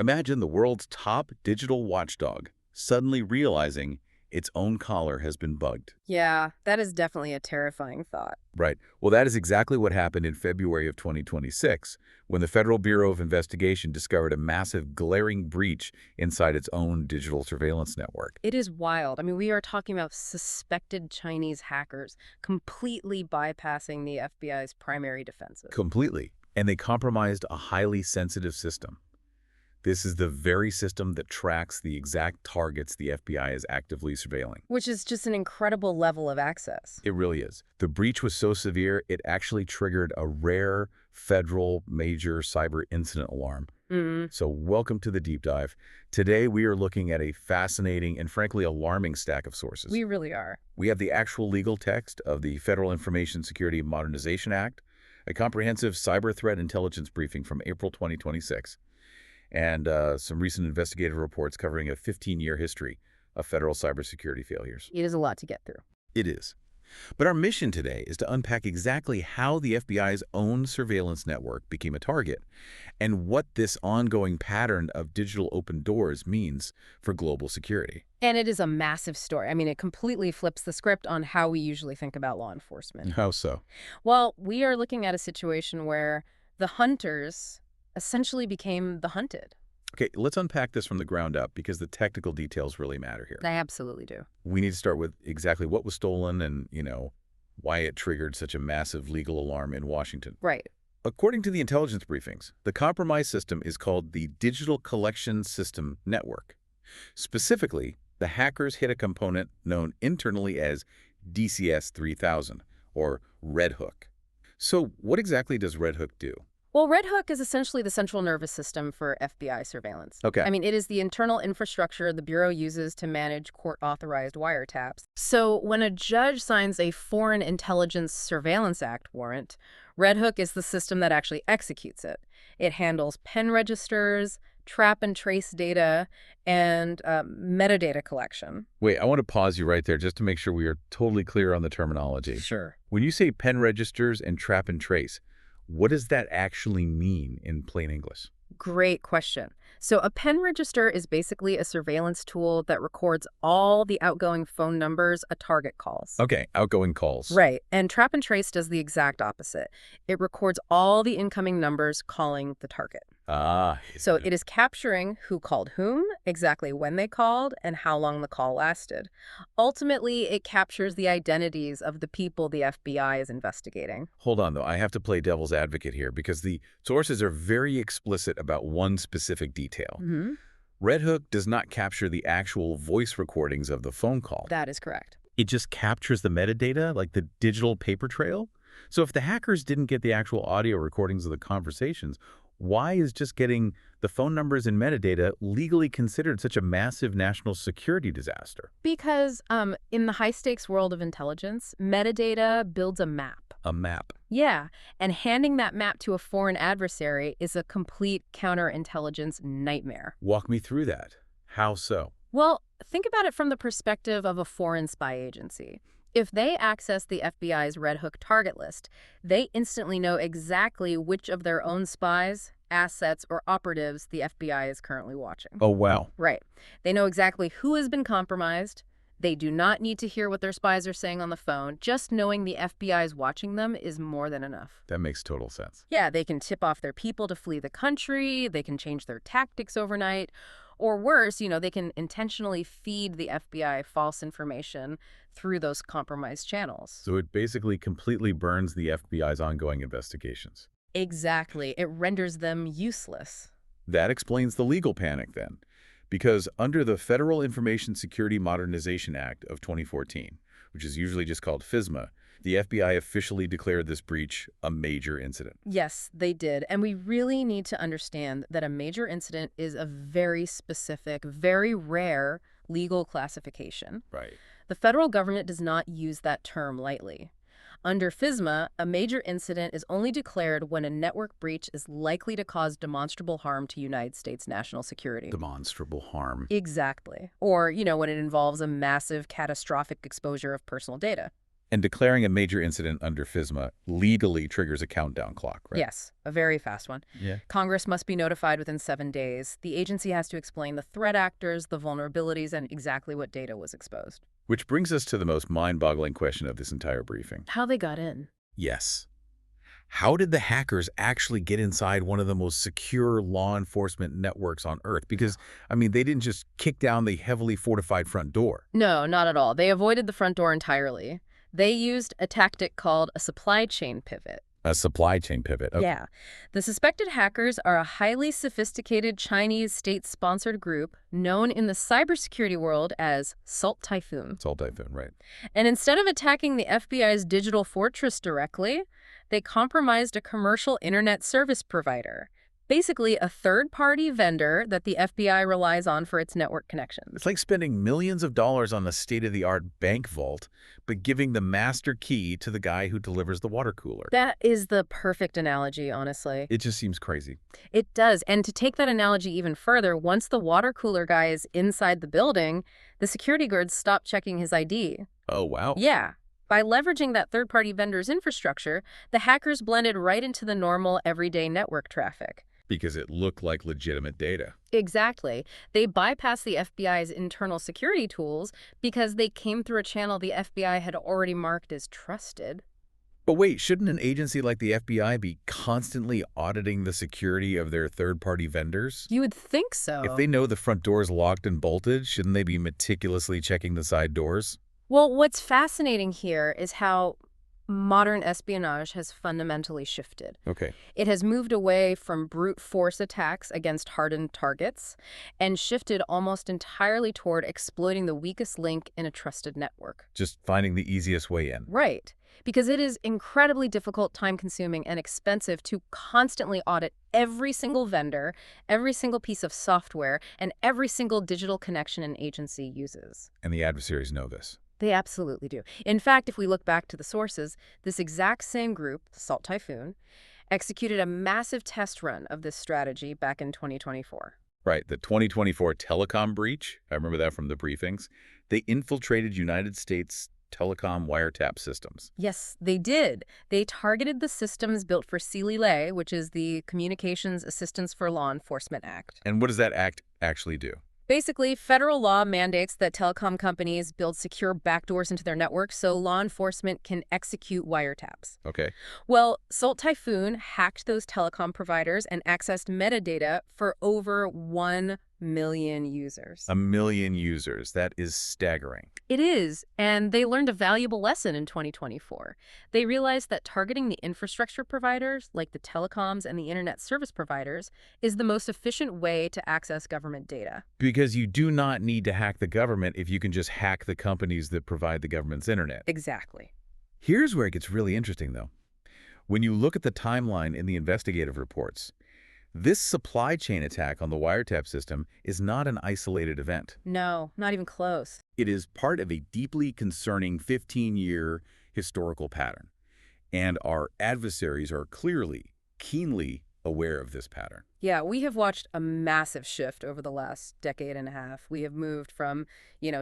Imagine the world's top digital watchdog suddenly realizing its own collar has been bugged. Yeah, that is definitely a terrifying thought. Right. Well, that is exactly what happened in February of 2026, when the Federal Bureau of Investigation discovered a massive, glaring breach inside its own digital surveillance network. It is wild. I mean, we are talking about suspected Chinese hackers completely bypassing the FBI's primary defenses. Completely. And they compromised a highly sensitive system. This is the very system that tracks the exact targets the FBI is actively surveilling. Which is just an incredible level of access. It really is. The breach was so severe, it actually triggered a rare federal major cyber incident alarm. So welcome to the deep dive. Today, we are looking at a fascinating and frankly alarming stack of sources. We really are. We have the actual legal text of the Federal Information Security Modernization Act, a comprehensive cyber threat intelligence briefing from April 2026, and some recent investigative reports covering a 15-year history of federal cybersecurity failures. It is a lot to get through. It is. But our mission today is to unpack exactly how the FBI's own surveillance network became a target and what this ongoing pattern of digital open doors means for global security. And it is a massive story. I mean, it completely flips the script on how we usually think about law enforcement. How so? Well, we are looking at a situation where the hunters essentially became the hunted. Okay, let's unpack this from the ground up because the technical details really matter here. They absolutely do. We need to start with exactly what was stolen and, why it triggered such a massive legal alarm in Washington. Right. According to the intelligence briefings, the compromised system is called the Digital Collection System Network. Specifically, the hackers hit a component known internally as DCS 3000, or Red Hook. So what exactly does Red Hook do? Well, Red Hook is essentially the central nervous system for FBI surveillance. Okay. I mean, it is the internal infrastructure the Bureau uses to manage court-authorized wiretaps. So when a judge signs a Foreign Intelligence Surveillance Act warrant, Red Hook is the system that actually executes it. It handles pen registers, trap and trace data, and metadata collection. Wait, I want to pause you right there just to make sure we are totally clear on the terminology. Sure. When you say pen registers and trap and trace, what does that actually mean in plain English? Great question. So a pen register is basically a surveillance tool that records all the outgoing phone numbers a target calls. Okay, outgoing calls. Right. And trap and trace does the exact opposite. It records all the incoming numbers calling the target. So it is capturing who called whom, exactly when they called, and how long the call lasted. Ultimately, it captures the identities of the people the FBI is investigating. Hold on, though. I have to play devil's advocate here because the sources are very explicit about one specific detail. Red Hook does not capture the actual voice recordings of the phone call. That is correct. It just captures the metadata, like the digital paper trail. So if the hackers didn't get the actual audio recordings of the conversations, why is just getting the phone numbers and metadata legally considered such a massive national security disaster? Because in the high-stakes world of intelligence, metadata builds a map. A map. Yeah, and handing that map to a foreign adversary is a complete counterintelligence nightmare. Walk me through that. How so? Well, think about it from the perspective of a foreign spy agency. If they access the FBI's Red Hook target list, they instantly know exactly which of their own spies, assets, or operatives the FBI is currently watching. Oh, wow. Right. They know exactly who has been compromised. They do not need to hear what their spies are saying on the phone. Just knowing the FBI is watching them is more than enough. That makes total sense. Yeah, they can tip off their people to flee the country. They can change their tactics overnight. Or worse, they can intentionally feed the FBI false information through those compromised channels. So it basically completely burns the FBI's ongoing investigations. Exactly. It renders them useless. That explains the legal panic then. Because under the Federal Information Security Modernization Act of 2014, which is usually just called FISMA, the FBI officially declared this breach a major incident. Yes, they did. And we really need to understand that a major incident is a very specific, very rare legal classification. Right. The federal government does not use that term lightly. Under FISMA, a major incident is only declared when a network breach is likely to cause demonstrable harm to United States national security. Demonstrable harm. Exactly. Or, when it involves a massive catastrophic exposure of personal data. And declaring a major incident under FISMA legally triggers a countdown clock, right? Yes, a very fast one. Yeah. Congress must be notified within 7 days. The agency has to explain the threat actors, the vulnerabilities, and exactly what data was exposed. Which brings us to the most mind-boggling question of this entire briefing. How they got in. Yes. How did the hackers actually get inside one of the most secure law enforcement networks on Earth? Because, I mean, they didn't just kick down the heavily fortified front door. No, not at all. They avoided the front door entirely. They used a tactic called a supply chain pivot. A supply chain pivot. Okay. Yeah. The suspected hackers are a highly sophisticated Chinese state-sponsored group known in the cybersecurity world as Salt Typhoon. Salt Typhoon, right. And instead of attacking the FBI's digital fortress directly, they compromised a commercial internet service provider, basically a third-party vendor that the FBI relies on for its network connections. It's like spending millions of dollars on the state-of-the-art bank vault, but giving the master key to the guy who delivers the water cooler. That is the perfect analogy, honestly. It just seems crazy. It does. And to take that analogy even further, once the water cooler guy is inside the building, the security guards stop checking his ID. Oh, wow. Yeah. By leveraging that third-party vendor's infrastructure, the hackers blended right into the normal, everyday network traffic. Because it looked like legitimate data. Exactly. They bypassed the FBI's internal security tools because they came through a channel the FBI had already marked as trusted. But wait, shouldn't an agency like the FBI be constantly auditing the security of their third-party vendors? You would think so. If they know the front door is locked and bolted, shouldn't they be meticulously checking the side doors? Well, what's fascinating here is how modern espionage has fundamentally shifted. Okay. It has moved away from brute force attacks against hardened targets and shifted almost entirely toward exploiting the weakest link in a trusted network. Just finding the easiest way in. Right. Because it is incredibly difficult, time-consuming, and expensive to constantly audit every single vendor, every single piece of software, and every single digital connection an agency uses. And the adversaries know this. They absolutely do. In fact, if we look back to the sources, this exact same group, Salt Typhoon, executed a massive test run of this strategy back in 2024. Right, the 2024 telecom breach, I remember that from the briefings. They infiltrated United States telecom wiretap systems. Yes, they did. They targeted the systems built for CLILE, which is the Communications Assistance for Law Enforcement Act. And what does that act actually do? Basically, federal law mandates that telecom companies build secure backdoors into their networks so law enforcement can execute wiretaps. Okay. Well, Salt Typhoon hacked those telecom providers and accessed metadata for over 1 million users. 1 million users. That is staggering. It is, and they learned a valuable lesson in 2024. They realized that targeting the infrastructure providers, like the telecoms and the internet service providers, is the most efficient way to access government data. Because you do not need to hack the government if you can just hack the companies that provide the government's internet. Exactly. Here's where it gets really interesting, though. When you look at the timeline in the investigative reports, this supply chain attack on the wiretap system is not an isolated event. No, not even close. It is part of a deeply concerning 15-year historical pattern. And our adversaries are clearly, keenly aware of this pattern. Yeah, we have watched a massive shift over the last decade and a half. We have moved from,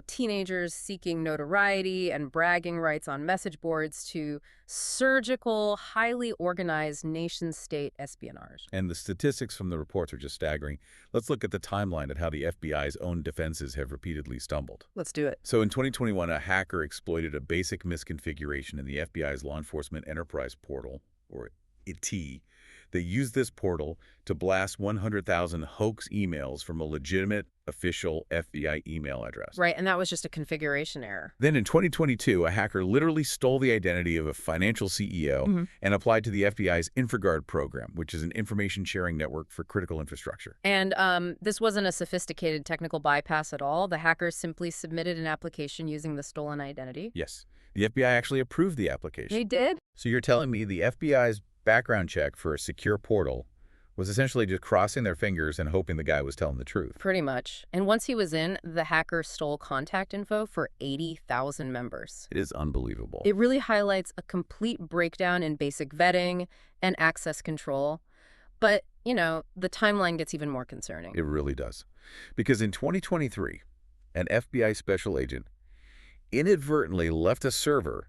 teenagers seeking notoriety and bragging rights on message boards to surgical, highly organized nation-state espionage. And the statistics from the reports are just staggering. Let's look at the timeline of how the FBI's own defenses have repeatedly stumbled. Let's do it. So in 2021, a hacker exploited a basic misconfiguration in the FBI's Law Enforcement Enterprise Portal, or IT. They used this portal to blast 100,000 hoax emails from a legitimate, official FBI email address. Right, and that was just a configuration error. Then in 2022, a hacker literally stole the identity of a financial CEO and applied to the FBI's InfraGard program, which is an information sharing network for critical infrastructure. And this wasn't a sophisticated technical bypass at all. The hackers simply submitted an application using the stolen identity. Yes, the FBI actually approved the application. They did? So you're telling me the FBI's background check for a secure portal was essentially just crossing their fingers and hoping the guy was telling the truth. Pretty much. And once he was in, the hacker stole contact info for 80,000 members. It is unbelievable. It really highlights a complete breakdown in basic vetting and access control. But, the timeline gets even more concerning. It really does. Because in 2023, an FBI special agent inadvertently left a server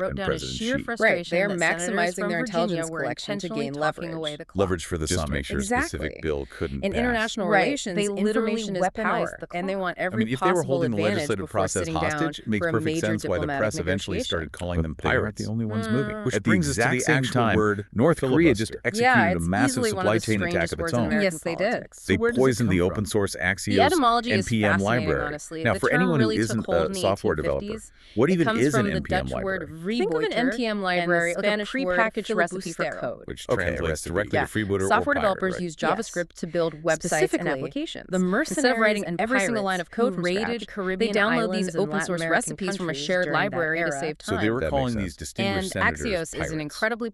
wrote and down President sheer Xi. frustration They're that senators maximizing from their Virginia intelligence were collection to intentionally gain talking leverage. away the clock. Leverage for the Just just to make sure a Exactly. specific bill couldn't In pass. international Right. relations, They literally information is weaponize power, the and they clock. want I every mean, if they were possible holding the advantage legislative before process sitting down hostage, it makes for a perfect major sense why the diplomatic press eventually negotiation. started calling them They aren't pirates. the only ones moving. Which At the brings us to exact the same actual time, word North Korea just executed Yeah, a it's massive easily one supply of the chain attack strangest of its words in own. American Yes, they did. politics. They So where does it poisoned come the from? open source Axios The etymology is NPM fascinating, library. honestly. Now, The for term anyone really who took isn't hold a in the software developer, 1850s. what It even comes is an from the NPM Dutch library? word Think of an vrijboter NPM library and the like a Spanish word prepackaged recipe for filibustero. code. Which Okay, translates recipe. directly Yeah. to freebooter Software or pirate, developers right? use JavaScript to build websites and Specifically, applications. the Instead of writing mercenaries and every single line pirates of code who from raided scratch, Caribbean they download islands these and open Latin source American recipes from a countries shared during that library to era. save So time. they were That calling makes these sense. distinguished And senators Axios is an pirates. incredibly And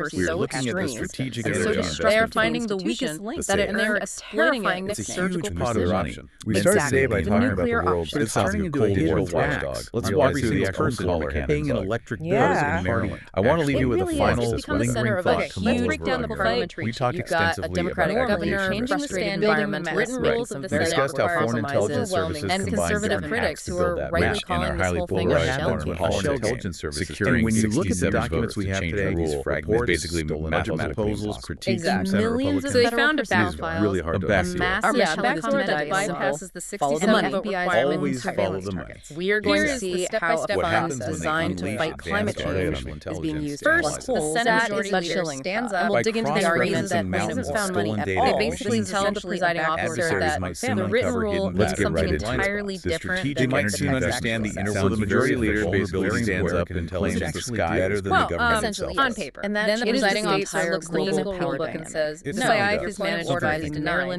were We're so looking at the extreme strategic and energy so investment destructive They are to finding the institution weakest link that it and they're earned a exploiting terrifying it. It's a nickname. surgical Huge pot of precision. option. We And started Exactly. today by The talking about the nuclear world's option. It's turning into a digital digital watchdog. watchdog. Let's Realizing walk through the the actual person caller caller paying an bug. electric bill Yeah. in Maryland. I want to leave It you with really a is. final It's become the center of a lingering thought. huge Let's breakdown break the down the parliamentary. We talked You've got a extensively Democratic about governor, aggregation risk. frustrated building environmental written Right. rules of some the We very discussed how foreign compromises, intelligence services and combine conservative government critics acts to who build are that rightly match in calling our this highly whole thing a polarized shell government game. politics. Intelligence services. Securing And when you look at the 67 documents we votes have to change today, the rule, reports, reports, basically stolen budget mathematical proposals, impossible. critiques Exactly. from Senate Millions of Republicans. So they federal found a officials backfile. It's really hard to backfield. execute. Our Yeah, backdoor backdoor that that bypasses the follow the 67 money. vote FBI's requirement Always for follow surveillance the money. targets. We are going Here to is the see how step-by-step What funds happens when they designed to unleash fight advanced climate change artificial is being intelligence used to for analyze First, it. the Senate That Majority is the Leader chilling stands thought. up. And We'll dig into the By argument that cross-referencing hasn't mountains found of money stolen at data, all. they Basically basically tell the presiding officer adversaries that might soon the written uncover rule hidden means data. something Let's get right into it. entirely The different strategic than They might the soon text understand the actually inner says. So the majority leader Vulnerabilities basically stands where up and tells claims us the actually sky better is than the the government Essentially, itself. on paper. And that Then the changes presiding the officer entire looks clean global in the power rule book and dynamic. says, It's no, not FISA good. is managed Order by is the denied. Maryland